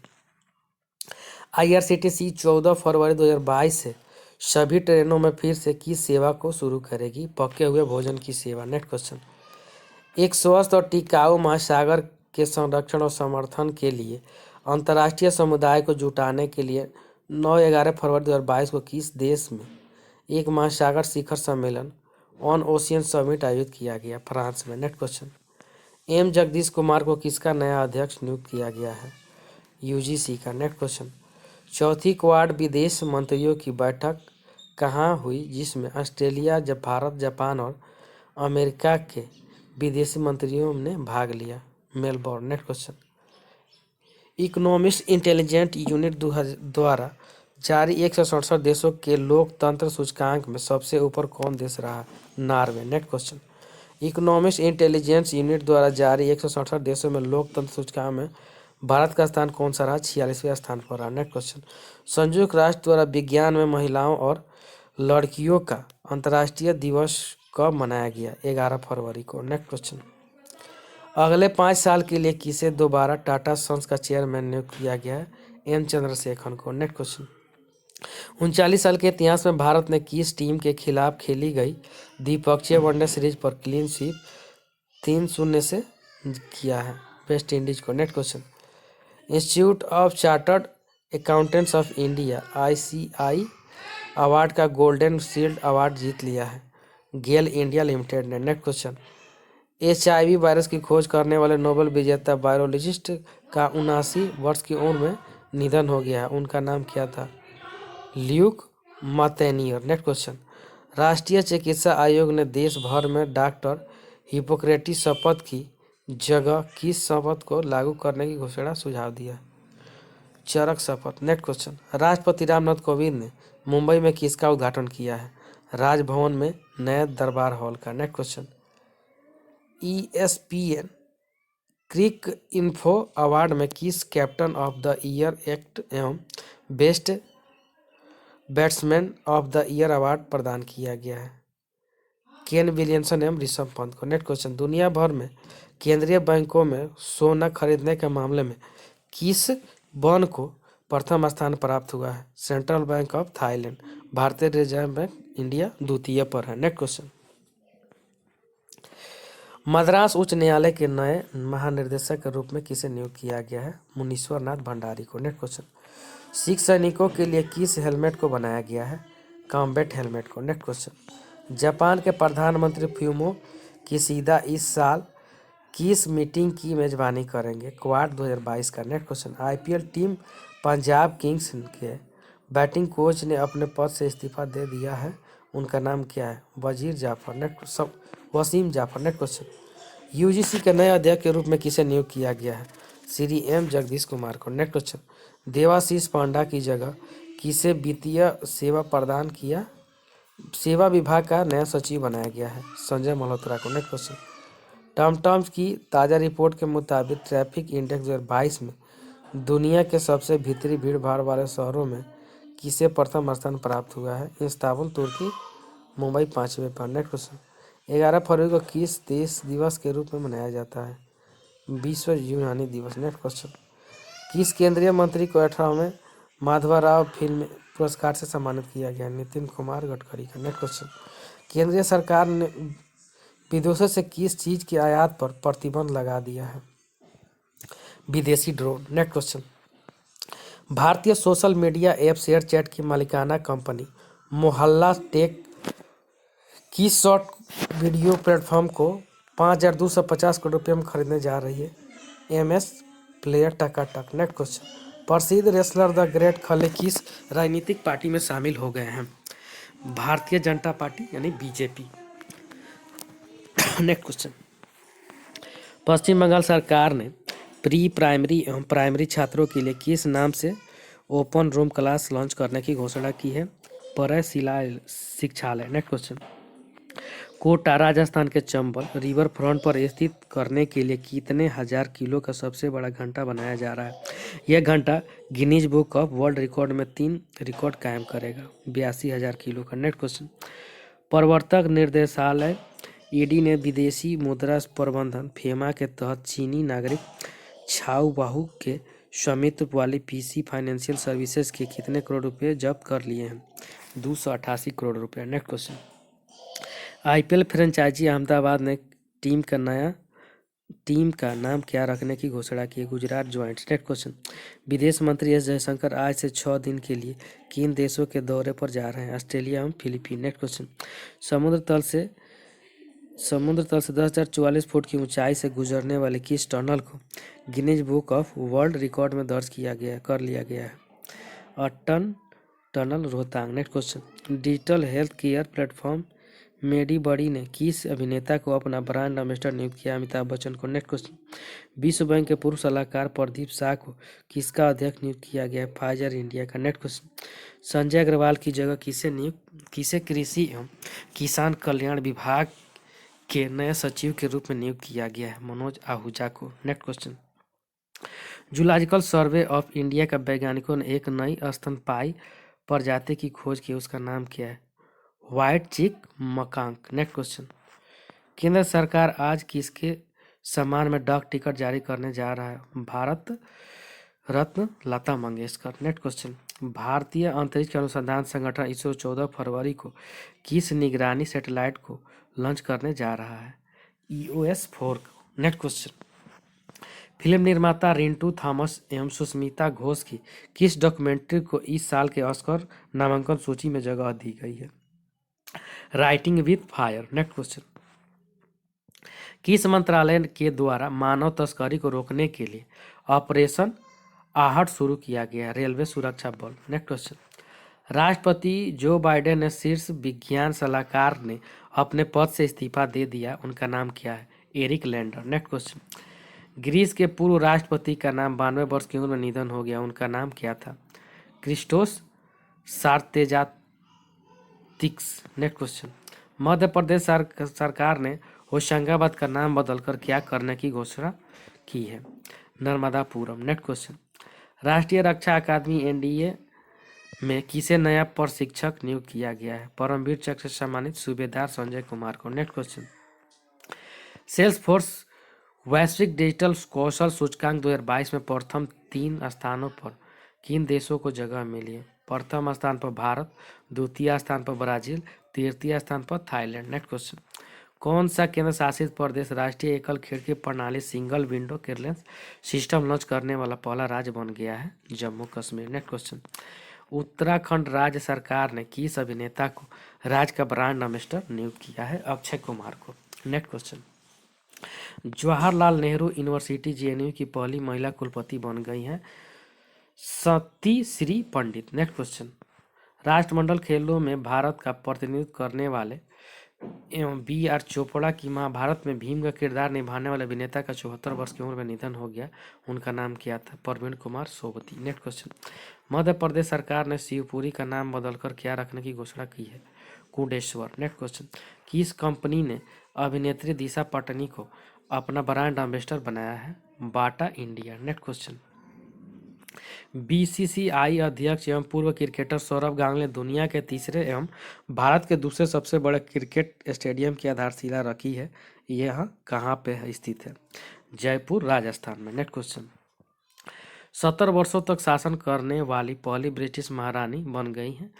IRCTC 14 फरवरी 2022 से सभी ट्रेनों में फिर से किस सेवा को शुरू करेगी? पके हुए भोजन की सेवा। नेक्स्ट क्वेश्चन, एक स्वस्थ और टिकाऊ महासागर के संरक्षण और समर्थन के लिए अंतर्राष्ट्रीय समुदाय को जुटाने के लिए 9-11 फरवरी 2022 को किस देश में एक महासागर शिखर सम्मेलन ऑन ओशियन समिट आयोजित किया गया? फ्रांस में। Next question, M Jagdish Kumar को किसका नया अध्यक्ष नियुक्त किया गया है? UGC का। नेक्स्ट क्वेश्चन, चौथी क्वाड विदेश मंत्रियों की बैठक कहाँ हुई जिसमें ऑस्ट्रेलिया, भारत, जापान और अमेरिका के विदेशी मंत्रियों ने भाग लिया? Melbourne. Next question, economist intelligence unit द्वारा जारी 167 देशों के लोकतंत्र सूचकांक में सबसे ऊपर कौन देश रहा? Norway. Next question, economist intelligence unit द्वारा जारी 167 देशों में लोकतंत्र सूचकांक में भारत का स्थान कौन सा रहा? 46वें स्थान पर रहा। नेक्स्ट क्वेश्चन, संयुक्त राष्ट्र द्वारा विज्ञान में महिलाओं और लड़कियों का अंतर्राष्ट्रीय दिवस कब मनाया गया? 11 फरवरी को। नेक्स्ट क्वेश्चन, अगले 5 साल के लिए किसे दोबारा टाटा सन्स का चेयरमैन नियुक्त किया गया है? M चंद्रशेखर को। नेक्स्ट क्वेश्चन, 39 साल के इतिहास में भारत ने किस टीम के खिलाफ खेली गई द्विपक्षीय वनडे सीरीज पर क्लीन स्वीप 3-0 से किया है? वेस्ट इंडीज को। Next question, institute of chartered accountants of India ICI award का गोल्डन शील्ड अवार्ड जीत लिया है गेल इंडिया लिमिटेड ने। नेक्स्ट क्वेश्चन, HIV वायरस की खोज करने वाले नोबेल विजेता बायोलॉजिस्ट का 79 वर्ष की उम्र में निधन हो गया है। उनका नाम क्या था? ल्यूक मातेनियर। नेक्स्ट क्वेश्चन, राष्ट्रीय चिकित्सा आयोग ने देश भर में डॉक्टर हिपोक्रेटिस शपथ की जगह किस शपथ को लागू करने की घोषणा सुझाव दिया? चरक शपथ। नेक्स्ट क्वेश्चन, राष्ट्रपति रामनाथ कोविंद ने मुंबई में किसका उद्घाटन किया है? राजभवन में नए दरबार हॉल का। Next question, ESPN Cricinfo award में किस captain of the year act एवं best batsman of the year award प्रदान किया गया है? केन विलियमसन एवं ऋषभ पंत को। नेक्स्ट क्वेश्चन, दुनिया भर में केंद्रीय बैंकों में सोना खरीदने के मामले में किस वन को प्रथम स्थान प्राप्त हुआ है? Central bank of Thailand. भारतीय रिजर्व बैंक इंडिया द्वितीय पर है। नेक्स्ट क्वेश्चन, मद्रास उच्च न्यायालय के नए महानिदेशक के रूप में किसे नियुक्त किया गया है? मुनीश्वर नाथ भंडारी को। नेक्स्ट क्वेश्चन, सिख सैनिकों के लिए किस हेलमेट को बनाया गया है? कॉम्बैट हेलमेट को। नेक्स्ट क्वेश्चन, जापान के प्रधानमंत्री फ्यूमो किशिदा इस साल किस मीटिंग की मेजबानी करेंगे? क्वाड 2022 का। Next question, IPL team Punjab Kings के बैटिंग कोच ने अपने पद से इस्तीफा दे दिया है। उनका नाम क्या है? Wasim Jaffer. Next question, UGC के नए अध्यक्ष के रूप में किसे नियुक्त किया गया है? श्री M जगदीश कुमार को। नेक्स्ट क्वेश्चन, देवाशीष पांडा की जगह किसे वित्तीय सेवा विभाग का नया सचिव बनाया गया है? संजय मल्होत्रा को। नेक्स्ट क्वेश्चन, टॉमटॉम्स की ताज़ा रिपोर्ट के मुताबिक ट्रैफिक इंडेक्स 2022 में दुनिया के सबसे भीतरी भीड़ भाड़ वाले शहरों में किसे प्रथम स्थान प्राप्त हुआ है? इस्तांबुल, तुर्की, मुंबई 5वें पर। नेक्स्ट क्वेश्चन, 11 फरवरी को किस देश दिवस के रूप में मनाया जाता है? विश्व यूनानी दिवस। नेक्स्ट क्वेश्चन, किस केंद्रीय मंत्री को 18वें माधवराव फिल्म पुरस्कार से सम्मानित किया गया? नितिन कुमार गडकरी का। नेक्स्ट क्वेश्चन, केंद्रीय सरकार ने विदेशों से किस चीज की आयात पर प्रतिबंध लगा दिया है? विदेशी ड्रोन। नेक्स्ट क्वेश्चन, भारतीय सोशल मीडिया ऐप शेयरचैट की मालिकाना कंपनी मोहल्ला टेक किस शॉर्ट वीडियो प्लेटफॉर्म को 5,250 करोड़ रुपये में खरीदने जा रही है? MS प्लेयर टकाटक। नेक्स्ट क्वेश्चन, प्रसिद्ध रेसलर द ग्रेट खले किस राजनीतिक पार्टी में शामिल हो गए हैं? भारतीय जनता पार्टी यानी BJP। नेक्स्ट क्वेश्चन, पश्चिम बंगाल सरकार ने प्री प्राइमरी एवं प्राइमरी छात्रों के लिए किस नाम से ओपन रूम क्लास लॉन्च करने की घोषणा की है? परय शिला शिक्षालय। नेक्स्ट क्वेश्चन, कोटा राजस्थान के चंबल रिवर फ्रंट पर स्थित करने के लिए कितने हजार किलो का सबसे बड़ा घंटा बनाया जा रहा है? यह घंटा Guinness book of world record में 3 रिकॉर्ड कायम करेगा, 82,000 किलो का। नेक्स्ट क्वेश्चन, प्रवर्तक निर्देशालय ED ने विदेशी मुद्रा प्रबंधन FEMA के तहत चीनी नागरिक छाऊ बाहू के स्वामित्व वाली PC फाइनेंशियल सर्विसेज के कितने करोड़ रुपए जब्त कर लिए हैं? 288 करोड़ रुपए। Next question, IPL franchisee Ahmedabad ने टीम का नाम क्या रखने की घोषणा की है? गुजरात जॉइंट्स। नेक्स्ट क्वेश्चन, विदेश मंत्री S जयशंकर आज से 6 दिन के लिए किन देशों के दौरे पर जा रहे हैं? ऑस्ट्रेलिया एवं फिलीपीन। नेक्स्ट क्वेश्चन, समुद्र तल से 10,044 फुट की ऊंचाई से गुजरने वाले किस टनल को Guinness book of world record में दर्ज कर लिया गया है? Atal tunnel Rohtang. Next question, digital health care platform MediBuddy ने किस अभिनेता को अपना ब्रांड एम्बेसडर नियुक्त किया? अमिताभ बच्चन को। नेक्स्ट क्वेश्चन, विश्व बैंक के पूर्व सलाहकार प्रदीप शाह को किसका अध्यक्ष नियुक्त किया गया है? फाइजर इंडिया का। नेक्स्ट क्वेश्चन, संजय अग्रवाल की जगह किसे कृषि एवं किसान कल्याण विभाग के नए सचिव के रूप में नियुक्त किया गया है? मनोज आहूजा को। Next question, zoological survey of India का वैज्ञानिकों ने एक नई स्तनपायी प्रजाति की खोज की, उसका नाम क्या है? व्हाइट चिक मकांक। नेक्स्ट क्वेश्चन, केंद्र सरकार आज किसके सम्मान में डाक टिकट जारी करने जा रहा है? भारत रत्न लता मंगेशकर। नेक्स्ट क्वेश्चन, भारतीय अंतरिक्ष अनुसंधान संगठन ISRO 14 फरवरी को किस निगरानी सैटेलाइट को लॉन्च करने जा रहा है? EOS-4 को। नेक्स्ट क्वेश्चन, फिल्म निर्माता रिंटू थॉमस एवं सुष्मिता घोष की किस डॉक्यूमेंट्री को इस साल के ऑस्कर नामांकन सूची में जगह दी गई है? Writing with fire. Next question, किस मंत्रालय के द्वारा मानव तस्करी को रोकने के लिए ऑपरेशन आहट शुरू किया गया? रेलवे सुरक्षा बल। नेक्स्ट क्वेश्चन, राष्ट्रपति जो बाइडेन ने शीर्ष विज्ञान सलाहकार ने अपने पद से इस्तीफा दे दिया, उनका नाम क्या है? Eric Lander. Next question, Greece के पूर्व राष्ट्रपति का नाम 92 वर्ष की उम्र में निधन हो गया, उनका नाम क्या था? Christos सार्थेजातिक्स। Next question, Madhya Pradesh सरकार ने होशंगाबाद का नाम बदलकर क्या करने की घोषणा की है? नर्मदापुरम। नेक्स्ट क्वेश्चन, राष्ट्रीय रक्षा अकादमी एनडीए में किसे नया प्रशिक्षक नियुक्त किया गया है? परमवीर चक्र से सम्मानित सूबेदार संजय कुमार को। नेक्स्ट क्वेश्चन, सेल्स फोर्स वैश्विक डिजिटल कौशल सूचकांक 2022 में प्रथम 3 स्थानों पर किन देशों को जगह मिली है? प्रथम स्थान पर भारत, द्वितीय स्थान पर ब्राजील, तृतीय स्थान पर थाईलैंड। नेक्स्ट क्वेश्चन, कौन सा केंद्र शासित प्रदेश राष्ट्रीय एकल खिड़की प्रणाली single window clearance system launch करने वाला पहला राज्य बन गया है? जम्मू कश्मीर। नेक्स्ट क्वेश्चन, उत्तराखंड राज्य सरकार ने किस अभिनेता को राज्य का ब्रांड एम्बेसडर नियुक्त किया है? अक्षय कुमार को। Next question, Jawaharlal Nehru university JNU की पहली महिला कुलपति बन गई हैं सती श्री पंडित। नेक्स्ट क्वेश्चन, राष्ट्रमंडल खेलों में भारत का प्रतिनिधित्व करने वाले एवं बी.आर. चोपड़ा की महाभारत में भीम का किरदार निभाने वाले अभिनेता का 74 वर्ष की उम्र में निधन हो गया, उनका नाम क्या था? प्रवीण कुमार सोबती। नेक्स्ट क्वेश्चन, मध्य प्रदेश सरकार ने शिवपुरी का नाम बदलकर क्या रखने की घोषणा की है? कुंडेश्वर। नेक्स्ट क्वेश्चन, किस कंपनी ने अभिनेत्री दिशा पटनी को अपना ब्रांड एम्बेसडर बनाया है? Bata India. Next question, BCCI अध्यक्ष एवं पूर्व क्रिकेटर सौरव गांगुली ने दुनिया के तीसरे एवं भारत के दूसरे सबसे बड़े क्रिकेट स्टेडियम की आधारशिला रखी है, यह कहाँ पे स्थित है? जयपुर राजस्थान में। नेक्स्ट क्वेश्चन, 70 वर्षों तक शासन करने वाली पहली ब्रिटिश महारानी बन गई हैं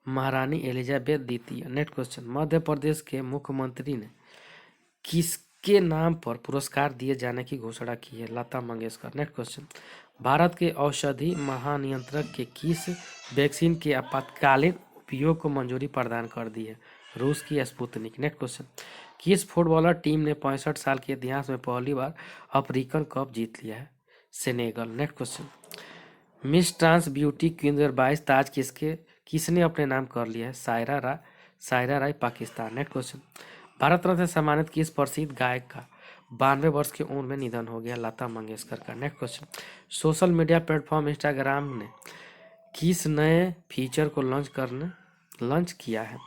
महारानी एलिजाबेथ द्वितीय। नेक्स्ट क्वेश्चन, मध्य प्रदेश के मुख्यमंत्री ने किसके नाम पर पुरस्कार दिए जाने की घोषणा की है? लता मंगेशकर। नेक्स्ट क्वेश्चन, भारत के औषधि महानियंत्रक के किस वैक्सीन के आपातकालीन उपयोग को मंजूरी प्रदान कर दी है? रूस की स्पुतनिक। नेक्स्ट क्वेश्चन, किस फुटबॉलर टीम ने 65 साल के इतिहास में पहली बार अफ्रीकन कप जीत लिया है? Senegal. Next question, Miss Trans Beauty Queen 2022 ताज किसने अपने नाम कर लिया है? सायरा राय पाकिस्तान। नेक्स्ट क्वेश्चन, भारत रत्न से सम्मानित किस प्रसिद्ध गायक का 92 वर्ष की उम्र में निधन हो गया? लता मंगेशकर का। Next question, social media platform Instagram ने किस नए फीचर को लॉन्च किया है?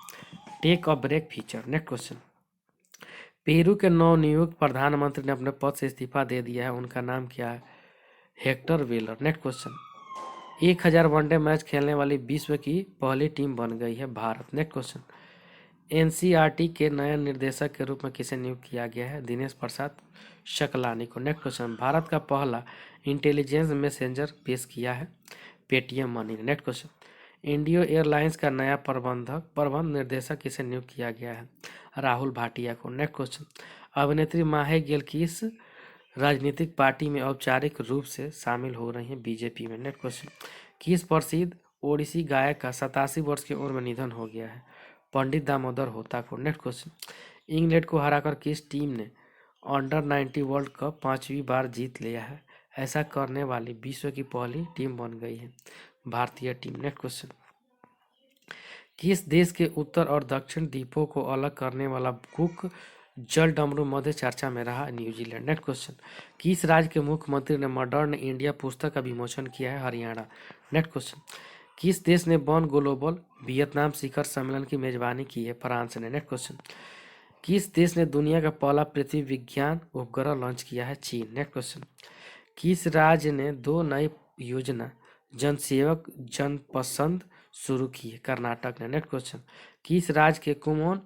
Take a break feature. Next question, Peru के नवनियुक्त प्रधानमंत्री ने अपने पद से इस्तीफा दे दिया है, उनका नाम क्या है? Hector Valer. Next question, 1000 one day match खेलने वाली विश्व की पहली टीम बन गई है भारत। नेक्स्ट क्वेश्चन, एनसीईआरटी के नए निर्देशक के रूप में किसे नियुक्त किया गया है? दिनेश प्रसाद शकलानी को। नेक्स्ट क्वेश्चन, भारत का पहला इंटेलिजेंस मैसेंजर पेश किया है पेटीएम मनी ने। नेक्स्ट क्वेश्चन, इंडियो एयरलाइंस का नया प्रबंध निर्देशक किसे नियुक्त किया गया है? राहुल भाटिया को। नेक्स्ट क्वेश्चन, अभिनेत्री माही गिल किस राजनीतिक पार्टी में औपचारिक रूप से शामिल हो रही हैं? बीजेपी में। नेक्स्ट क्वेश्चन, किस प्रसिद्ध ओडिसी गायक का 87 वर्ष की उम्र में निधन हो गया है? पंडित दामोदर होता को। नेक्स्ट क्वेश्चन, इंग्लैंड को हराकर किस टीम ने अंडर-19 वर्ल्ड कप 5वीं बार जीत लिया है? ऐसा करने वाली विश्व की पहली टीम बन गई है भारतीय टीम। नेक्स्ट क्वेश्चन, किस देश के उत्तर और दक्षिण द्वीपों को अलग करने वाला कुक जल डमरू मध्य चर्चा में रहा? न्यूजीलैंड। नेक्स्ट क्वेश्चन, किस राज्य के मुख्यमंत्री ने मॉडर्न इंडिया पुस्तक का विमोचन किया है? हरियाणा। नेक्स्ट क्वेश्चन, किस देश ने वन ग्लोबल वियतनाम शिखर सम्मेलन की मेजबानी की है? फ्रांस ने। नेक्स्ट क्वेश्चन, किस देश ने दुनिया का पहला पृथ्वी विज्ञान उपग्रह लॉन्च किया है? चीन। नेक्स्ट क्वेश्चन, किस राज्य ने 2 नई योजना जनसेवक जनपसंद शुरू की है? कर्नाटक ने। नेक्स्ट क्वेश्चन, किस राज्य के कुमोन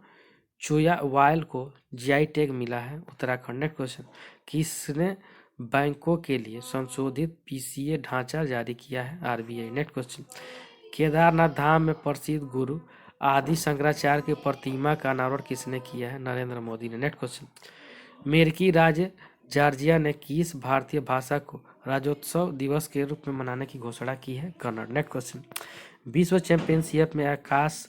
चोया वायल को जीआई टैग मिला है? उत्तराखंड। नेक्स्ट क्वेश्चन, किसने बैंकों के लिए संशोधित पीसीए ढांचा जारी किया है? आरबीआई। नेक्स्ट क्वेश्चन, केदारनाथ धाम में प्रसिद्ध गुरु आदि शंकराचार्य की प्रतिमा का अनावरण किसने किया है? नरेंद्र मोदी ने। नेक्स्ट क्वेश्चन, अमेरिकी राज्य जॉर्जिया ने किस भारतीय भाषा को राज्योत्सव दिवस के रूप में मनाने की घोषणा की है? कन्नड़। नेक्स्ट क्वेश्चन, विश्व चैंपियनशिप में आकाश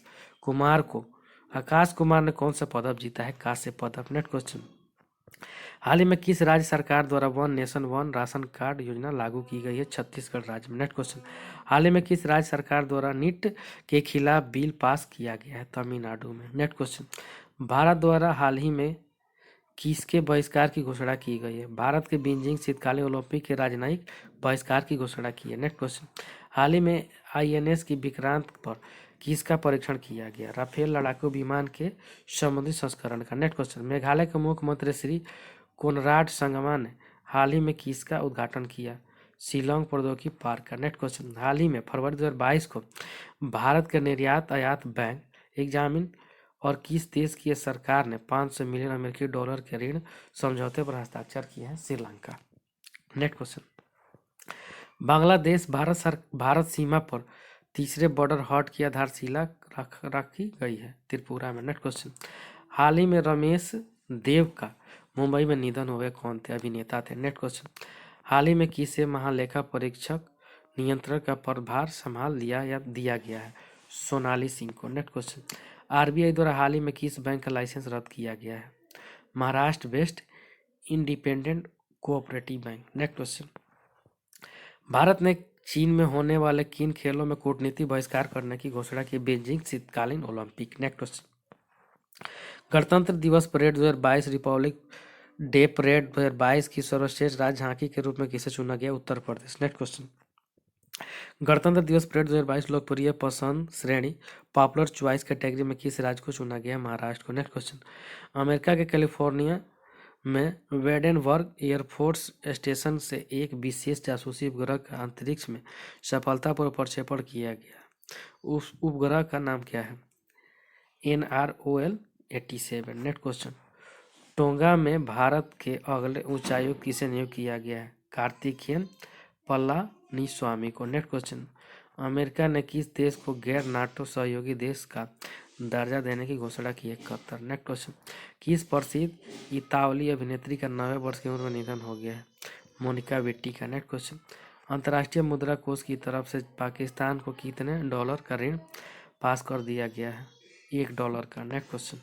कुमार ने कौन सा पदक जीता है? कांस्य पदक। नेक्स्ट क्वेश्चन, हाल ही में किस राज्य सरकार द्वारा one nation one ration card योजना लागू की गई है? छत्तीसगढ़ राज्य में। नेक्स्ट क्वेश्चन, हाल ही में किस राज्य सरकार द्वारा नीट के खिलाफ बिल पास किया गया है? तमिलनाडु में। नेक्स्ट क्वेश्चन, भारत द्वारा हाल ही में किसके बहिष्कार की घोषणा की गई है? भारत के बीजिंग शीतकालीन ओलंपिक के राजनयिक बहिष्कार की घोषणा की है। नेक्स्ट क्वेश्चन, हाल ही में आईएनएस की विक्रांत पर किसका परीक्षण किया गया? राफेल लड़ाकू विमान के समुद्री संस्करण का। नेक्स्ट क्वेश्चन, मेघालय के मुख्यमंत्री श्री कोनराड संगमा ने हाल ही में किसका उद्घाटन किया? शिलोंग प्रौद्योगिकी पार्क का। नेक्स्ट क्वेश्चन, हाल ही में फरवरी 2022 को भारत के निर्यात आयात बैंक एग्जामिन और किस देश की सरकार ने 500 मिलियन अमेरिकी डॉलर के ऋण समझौते पर हस्ताक्षर किए हैं? श्रीलंका। नेक्स्ट क्वेश्चन, बांग्लादेश भारत सीमा पर तीसरे बॉर्डर हॉट की आधारशिला रखी गई है? त्रिपुरा में। नेक्स्ट क्वेश्चन, हाल ही में रमेश देव का मुंबई में निधन हुए कौन थे? अभिनेता थे। नेक्स्ट क्वेश्चन, हाल ही में किसे महालेखा परीक्षक नियंत्रण का पदभार संभाल दिया गया है? सोनाली सिंह को। नेक्स्ट क्वेश्चन, आरबीआई द्वारा हाल ही में किस बैंक का लाइसेंस रद्द किया गया है? Maharashtra west independent cooperative bank. Next question, Bharat ने चीन में होने वाले किन खेलों में कूटनीतिक बहिष्कार करने की घोषणा की? बीजिंग शीतकालीन ओलंपिक। नेक्स्ट क्वेश्चन, गणतंत्र दिवस परेड 2022 रिपब्लिक डे परेड 2022 की सर्वश्रेष्ठ राज्य झांकी के रूप में किसे चुना गया? उत्तर प्रदेश। नेक्स्ट क्वेश्चन, गणतंत्र दिवस परेड 2022 लोकप्रिय पसंद श्रेणी पॉपुलर चॉइस कैटेगरी में किस राज्य को चुना गया? महाराष्ट्र को। नेक्स्ट क्वेश्चन, अमेरिका के कैलिफोर्निया में वेडेनबर्ग एयरफोर्स स्टेशन से एक विशेष जासूसी उपग्रह का अंतरिक्ष में सफलतापूर्वक प्रक्षेपण किया गया। उस उपग्रह का नाम क्या है? NROL-87। नेक्स्ट क्वेश्चन, टोंगा में भारत के अगले उच्चायुक्त किसे नियुक्त किया गया है? कार्तिकेयन पलानीस्वामी को। नेक्स्ट क्वेश्चन, अमेरिका ने किस देश को गैर नाटो सहयोगी देश का दर्जा देने की घोषणा की है? कतर। नेक्स्ट क्वेश्चन, किस प्रसिद्ध इतालवी अभिनेत्री का 90 वर्ष की उम्र में निधन हो गया है? मोनिका बेट्टी का। नेक्स्ट क्वेश्चन, अंतर्राष्ट्रीय मुद्रा कोष की तरफ से पाकिस्तान को कितने डॉलर का ऋण पास कर दिया गया है? $1 का। नेक्स्ट क्वेश्चन,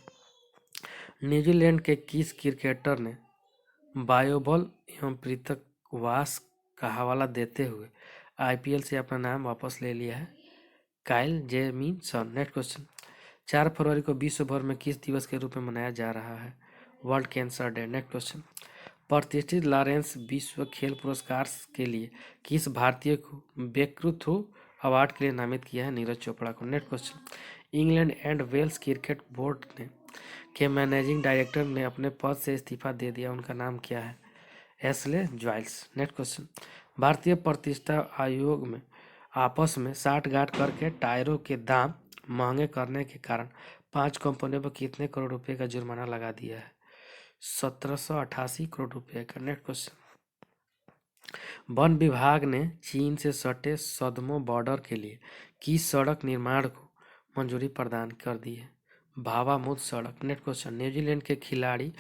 न्यूजीलैंड के किस क्रिकेटर ने बायोबॉल एवं पृथकवास का हवाला देते हुए आईपीएल से अपना नाम वापस ले लिया है? Kyle Jameson. नेक्स्ट क्वेश्चन, 4 फरवरी को विश्व भर में किस दिवस के रूप में मनाया जा रहा है? World cancer day. Next question, प्रतिष्ठित लॉरेंस विश्व खेल पुरस्कार के लिए किस भारतीय को व्यक्तित्व अवार्ड के लिए नामित किया है? नीरज चोपड़ा को। Next question, England and Wales cricket board के मैनेजिंग डायरेक्टर ने अपने पद से इस्तीफा दे दिया, उनका नाम क्या है? एशले ज्वाइल्स। नेक्स्ट क्वेश्चन, भारतीय प्रतिष्ठा आयोग में आपस में साठगांठ करके टायरों के दाम महंगे करने के कारण 5 कंपनियों पर कितने करोड़ रुपए का जुर्माना लगा दिया है? 1788 करोड़ रुपए का। नेक्स्ट क्वेश्चन, वन विभाग ने चीन से सटे सदमो बॉर्डर के लिए किस सड़क निर्माण को मंजूरी प्रदान कर दी है? भावामुद सड़क। नेक्स्ट क्वेश्चन, न्यूजीलैंड के खिलाड़ी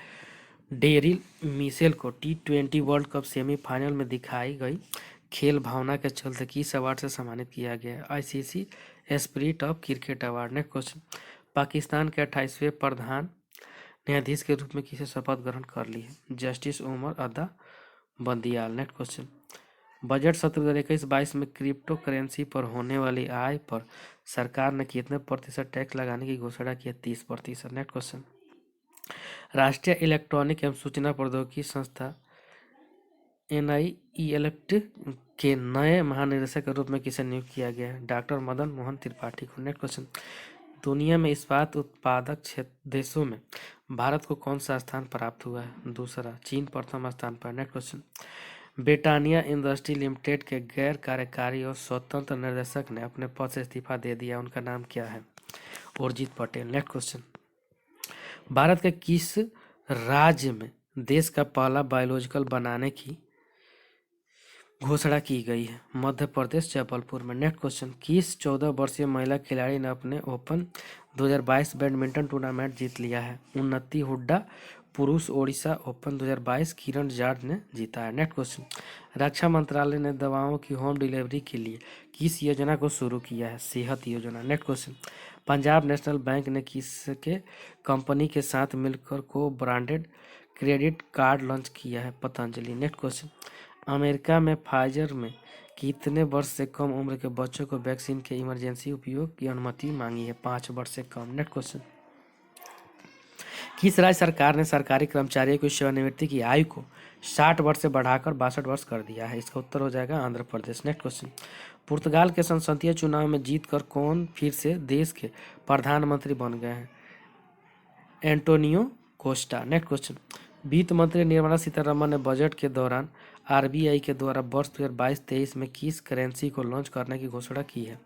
डेरिल मिशेल को T20 वर्ल्ड कप सेमीफाइनल में दिखाई गई खेल भावना के चलते किस अवार्ड से सम्मानित किया गया है? ICC spirit of cricket award. Next question, Pakistan के 28वें प्रधान न्यायाधीश के रूप में किसे शपथ ग्रहण कर ली है? जस्टिस उमर अदा बंदियाल। नेक्स्ट क्वेश्चन, बजट सत्र 2021-22 में क्रिप्टो करेंसी पर होने वाली आय पर सरकार ने कितने प्रतिशत टैक्स लगाने की घोषणा की है? 30%। नेक्स्ट क्वेश्चन, राष्ट्रीय इलेक्ट्रॉनिक एवं सूचना प्रौद्योगिकी संस्था NIELT के नए महानिदेशक के रूप में किसे नियुक्त किया गया है? डॉक्टर मदन मोहन त्रिपाठी को। नेक्स्ट क्वेश्चन, दुनिया में इस्पात उत्पादक देशों में भारत को कौन सा स्थान प्राप्त हुआ है? दूसरा। चीन प्रथम स्थान पर। Next question, Britannia industry limited के गैर कार्यकारी और स्वतंत्र निर्देशक ने अपने पद से इस्तीफा दे दिया, उनका नाम क्या है? उर्जित पटेल। नेक्स्ट क्वेश्चन, भारत के किस राज्य में देश का पहला बायोलॉजिकल बनाने की घोषणा की गई है? मध्य प्रदेश जबलपुर में। नेक्स्ट क्वेश्चन, किस 14 वर्षीय महिला खिलाड़ी ने अपने ओपन 2022 बैडमिंटन टूर्नामेंट जीत लिया है? उन्नति हुड्डा पुरुष ओडिशा ओपन 2022 किरण जाट ने जीता है। नेक्स्ट क्वेश्चन, रक्षा मंत्रालय ने दवाओं की होम डिलीवरी के लिए किस योजना को शुरू किया है? सेहत योजना। Next question, Punjab national bank ने किसके कंपनी के साथ मिलकर को ब्रांडेड क्रेडिट कार्ड लॉन्च किया है? पतंजलि। नेक्स्ट क्वेश्चन, अमेरिका में फाइजर में कितने वर्ष से कम उम्र के बच्चों को वैक्सीन के इमरजेंसी उपयोग की अनुमति मांगी है? 5 वर्ष से कम। नेक्स्ट क्वेश्चन, किस राज्य सरकार ने सरकारी कर्मचारियों की सेवानिवृत्ति की आयु को 60 वर्ष से बढ़ाकर 62 वर्ष कर दिया है? इसका उत्तर हो जाएगा आंध्र प्रदेश। नेक्स्ट क्वेश्चन, पुर्तगाल के संसदीय चुनाव में जीतकर कौन फिर से देश के प्रधानमंत्री बन गए हैं? Antonio Costa. नेक्स्ट क्वेश्चन, वित्त मंत्री निर्मला सीतारमण ने बजट के दौरान आरबीआई के द्वारा वर्ष 2022-23 में किस करेंसी को लॉन्च करने की घोषणा की है?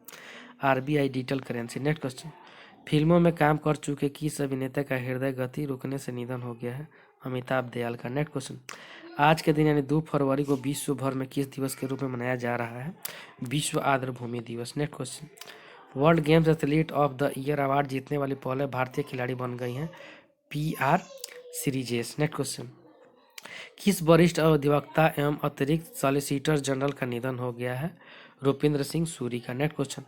RBI digital currency. Next question, फिल्मों में काम कर चुके किस अभिनेता का हृदय गति रुकने से निधन हो गया है? अमिताभ दयाल का। नेक्स्ट क्वेश्चन, आज के दिन यानी 2 फरवरी को विश्व भर में किस दिवस के रूप में मनाया जा रहा है? विश्व आर्द्रभूमि दिवस। Next question, world games athlete of the year award जीतने वाली पहले भारतीय खिलाड़ी बन गई हैं PR श्रीजेश। नेक्स्ट क्वेश्चन, किस वरिष्ठ अधिवक्ता एवं अतिरिक्त सॉलिसिटर जनरल का निधन हो गया है? रुपिंदर सिंह सूरी का। नेक्स्ट क्वेश्चन,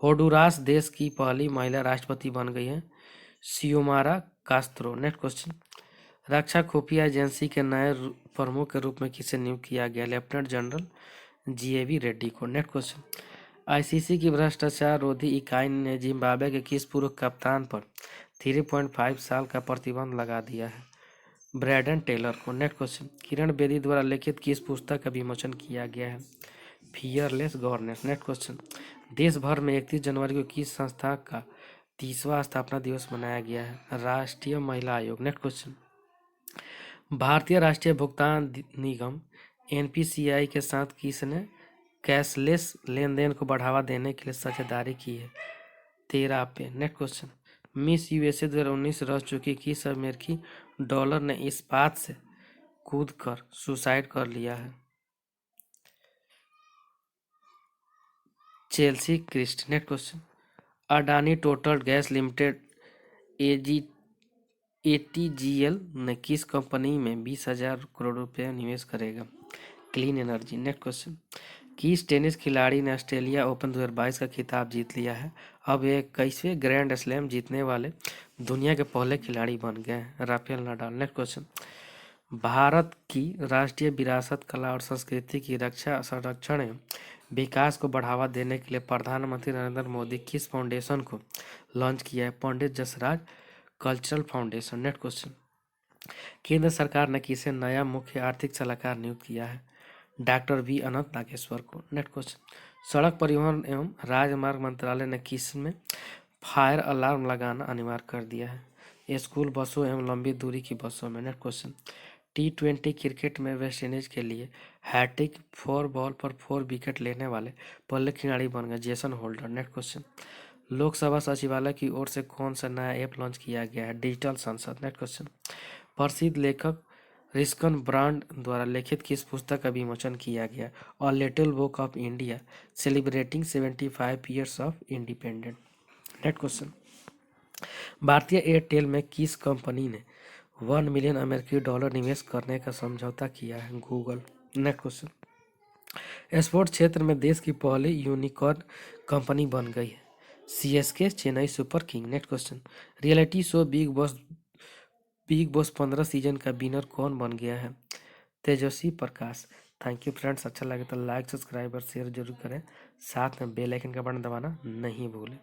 होंडुरास देश की पहली महिला राष्ट्रपति बन गई है सियोमारा कास्त्रो। नेक्स्ट क्वेश्चन, रक्षा खुफिया एजेंसी के नए प्रमुख के रूप में किसे नियुक्त किया गया? लेफ्टिनेंट जनरल GAV रेड्डी को। नेक्स्ट क्वेश्चन, ICC की भ्रष्टाचार रोधी इकाई ने जिम्बाब्वे के किस पूर्व कप्तान पर 3.5 साल का प्रतिबंध लगा दिया है? ब्रैडन टेलर को। नेक्स्ट क्वेश्चन, किरण बेदी द्वारा लिखित किस पुस्तक का विमोचन किया गया है? Fearless governance. नेक्स्ट क्वेश्चन, देश भर में 31 जनवरी को किस संस्था का 30वां स्थापना दिवस मनाया गया है? राष्ट्रीय महिला आयोग। नेक्स्ट क्वेश्चन, भारतीय राष्ट्रीय भुगतान निगम NPCI के साथ किसने कैशलेस लेन देन को बढ़ावा देने के लिए साझेदारी की है? 13 पे। नेक्स्ट क्वेश्चन, मिस USA 2019 रह चुकी किस अमेरिकी डॉलर ने इस बात से कूद कर सुसाइड कर लिया है? Cheslie Kryst. Next question, Adani total gas limited ATGL ने किस कंपनी में 20,000 करोड़ रुपए निवेश करेगा? Clean energy. नेक्स्ट क्वेश्चन, किस टेनिस खिलाड़ी ने ऑस्ट्रेलिया ओपन 2022 का खिताब जीत लिया है? अब ये 21वें ग्रैंड स्लैम जीतने वाले दुनिया के पहले खिलाड़ी बन गए हैं Rafael Nadal. Next question, Bharat की राष्ट्रीय विरासत कला और संस्कृति की रक्षा संरक्षण एवं विकास को बढ़ावा देने के लिए प्रधानमंत्री नरेंद्र मोदी किस फाउंडेशन को लॉन्च किया है? Pandit Jasraj cultural foundation. Next question, केंद्र सरकार ने किसे नया मुख्य आर्थिक सलाहकार नियुक्त किया है? डॉक्टर V अनंत नागेश्वर को। नेक्स्ट क्वेश्चन, सड़क परिवहन एवं राजमार्ग मंत्रालय ने किस में फायर अलार्म लगाना अनिवार्य कर दिया है? स्कूल बसों एवं लंबी दूरी की बसों में। नेक्स्ट क्वेश्चन, T20 क्रिकेट में वेस्टइंडीज के लिए हैट्रिक 4 बॉल पर 4 विकेट लेने वाले पहले खिलाड़ी बन गए Jason holder. Next question, Lok Sabha सचिवालय की ओर से कौन सा नया ऐप लॉन्च किया गया है? डिजिटल संसद। नेक्स्ट क्वेश्चन, प्रसिद्ध लेखक रिस्कन ब्रांड द्वारा लिखित किस पुस्तक का विमोचन किया गया? A little book of India celebrating 75 years of independence. Next question, भारतीय एयरटेल में किस कंपनी ने 1 मिलियन अमेरिकी डॉलर निवेश करने का समझौता किया है? गूगल। नेक्स्ट क्वेश्चन, स्पोर्ट्स क्षेत्र में देश की पहली यूनिकॉर्न कंपनी बन गई है CSK Chennai super king. Next question, reality show big boss 15 season का विनर कौन बन गया है? Tejasswi Prakash. Thank you friends, अच्छा लगे तो लाइक सब्सक्राइब और शेयर जरूर करें, साथ में बेल आइकन का बटन दबाना नहीं भूलें।